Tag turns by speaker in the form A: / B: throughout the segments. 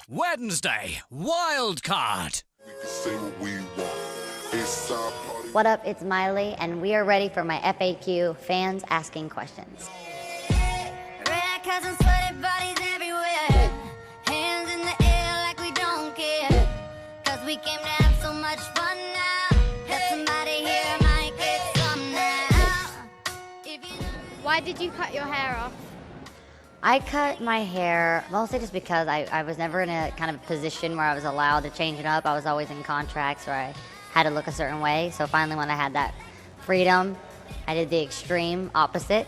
A: Wednesday, wild card.
B: What up, it's Miley, and we are ready for my FAQ, fans asking questions.
C: Red cousins, sweaty bodies everywhere. Hands in the air like we don't care. Cause we came to have so much fun now. That somebody here might get some now.
D: Why did you cut your hair off?
B: I cut my hair mostly just because I was never in a kind of position where I was allowed to change it up. I was always in contracts where I had to look a certain way. So finally when I had that freedom, I did the extreme opposite.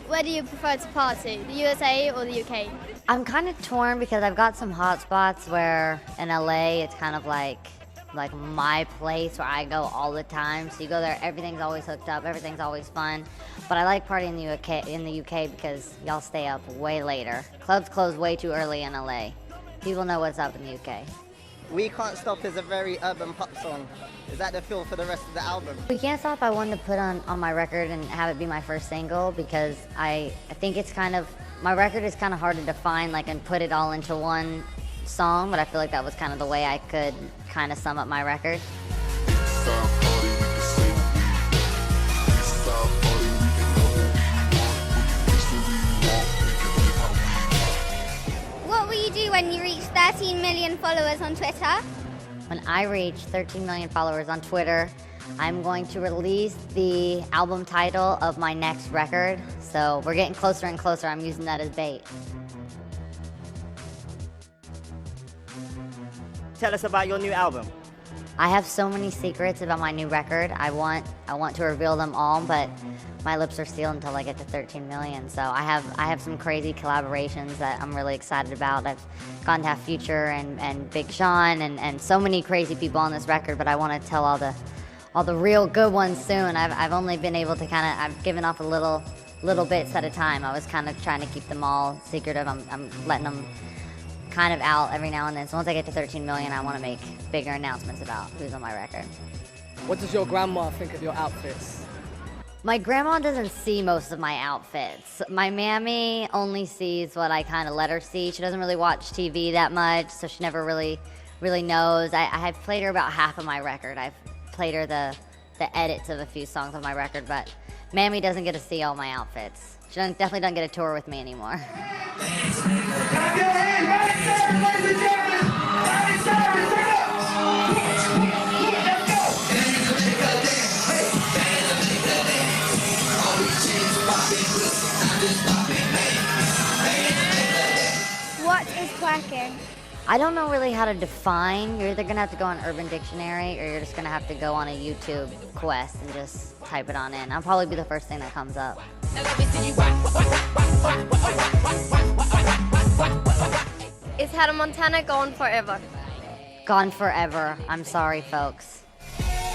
D: Where do you prefer to party, the USA or the UK?
B: I'm kind of torn because I've got some hot spots where in LA it's kind of like my place where I go all the time. So you go there, everything's always hooked up, everything's always fun. But I like partying in the UK because y'all stay up way later. Clubs close way too early in LA. People know what's up in the UK.
E: We Can't Stop is a very urban pop song. Is that the feel for the rest of the album?
B: We Can't Stop I wanted to put on my record and have it be my first single because I think it's kind of, my record is kind of hard to define and put it all into one song, but I feel like that was kind of the way I could kind of sum up my record.
D: What will you do when you reach 13 million followers on Twitter?
B: When I reach 13 million followers on Twitter, I'm going to release the album title of my next record. So we're getting closer and closer. I'm using that as bait.
E: Tell us about your new album.
B: I have so many secrets about my new record. I want to reveal them all, but my lips are sealed until I get to 13 million. So I have some crazy collaborations that I'm really excited about. I've gotten to have Future and Big Sean and so many crazy people on this record, but I want to tell all the real good ones soon. I've only been able to I've given off a little bits at a time. I was kind of trying to keep them all secretive. I'm letting them kind of out every now and then. So once I get to 13 million, I want to make bigger announcements about who's on my record.
F: What does your grandma think of your outfits?
B: My grandma doesn't see most of my outfits. My mammy only sees what I kind of let her see. She doesn't really watch TV that much, so she never really knows. I've played her about half of my record. I've played her the edits of a few songs on my record, but Mammy doesn't get to see all my outfits. She definitely doesn't get a tour with me anymore.
D: What is twerking?
B: I don't know really how to define. You're either gonna have to go on Urban Dictionary or you're just gonna have to go on a YouTube quest and just type it on in. I'll probably be the first thing that comes up.
D: Is Hannah Montana gone forever?
B: Gone forever. I'm sorry, folks.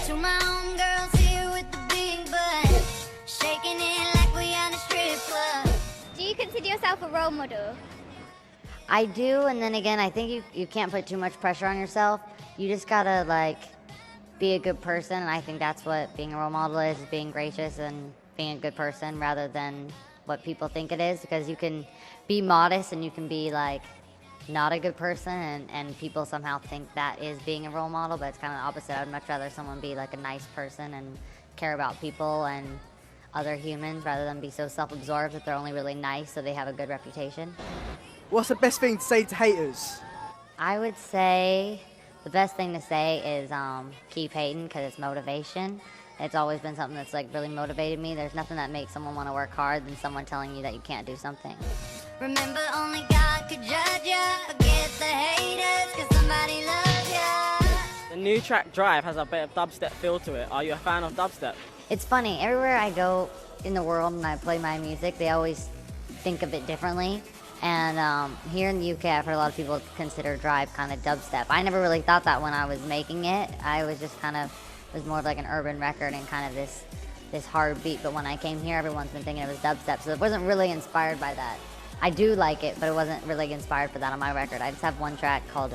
C: To my own girls here with the big butt, shaking it like we on a strip club.
D: Do you consider yourself a role model?
B: I do, and then again, I think you can't put too much pressure on yourself. You just gotta be a good person, and I think that's what being a role model is being gracious and being a good person rather than what people think it is, because you can be modest and you can be not a good person and people somehow think that is being a role model, but it's kind of the opposite. I'd much rather someone be a nice person and care about people and other humans rather than be so self-absorbed that they're only really nice so they have a good reputation.
F: What's the best thing to say to haters?
B: I would say the best thing to say is keep hating because it's motivation. It's always been something that's really motivated me. There's nothing that makes someone want to work hard than someone telling you that you can't do something.
C: Remember, only God could judge ya. Forget the haters, cause somebody loves ya.
E: The new track Drive has a bit of dubstep feel to it. Are you a fan of dubstep?
B: It's funny, everywhere I go in the world and I play my music, they always think of it differently. And here in the UK, I've heard a lot of people consider Drive kind of dubstep. I never really thought that when I was making it. I was just it was more of an urban record and kind of this hard beat. But when I came here, everyone's been thinking it was dubstep. So it wasn't really inspired by that. I do like it, but it wasn't really inspired for that on my record. I just have one track called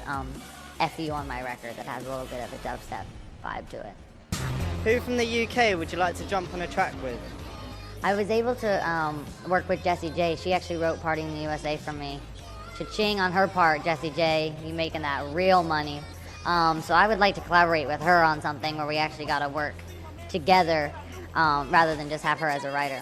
B: FUE on my record that has a little bit of a dubstep vibe to it.
E: Who from the UK would you like to jump on a track with?
B: I was able to work with Jessie J. She actually wrote Party in the USA for me Cha-ching on her part, Jessie J. You making that real money. So I would like to collaborate with her on something where we actually got to work together rather than just have her as a writer.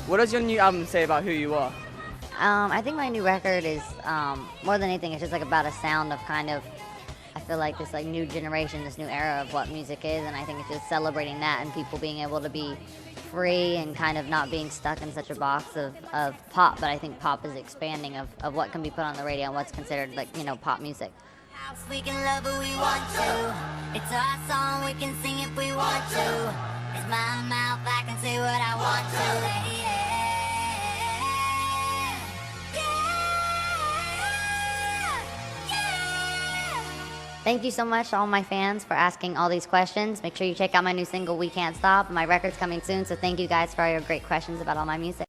F: What does your new album say about who you are?
B: I think my new record is, more than anything, it's just like about a sound of kind of, I feel like this like new generation, this new era of what music is, and I think it's just celebrating that and people being able to be free and kind of not being stuck in such a box of pop, but I think pop is expanding of what can be put on the radio and what's considered like, you know, pop music.
C: We can love who we want to. It's our song, we can sing if we want to. It's my mouth, I can say what I want to.
B: Thank you so much to all my fans for asking all these questions. Make sure you check out my new single, We Can't Stop. My record's coming soon, so thank you guys for all your great questions about all my music.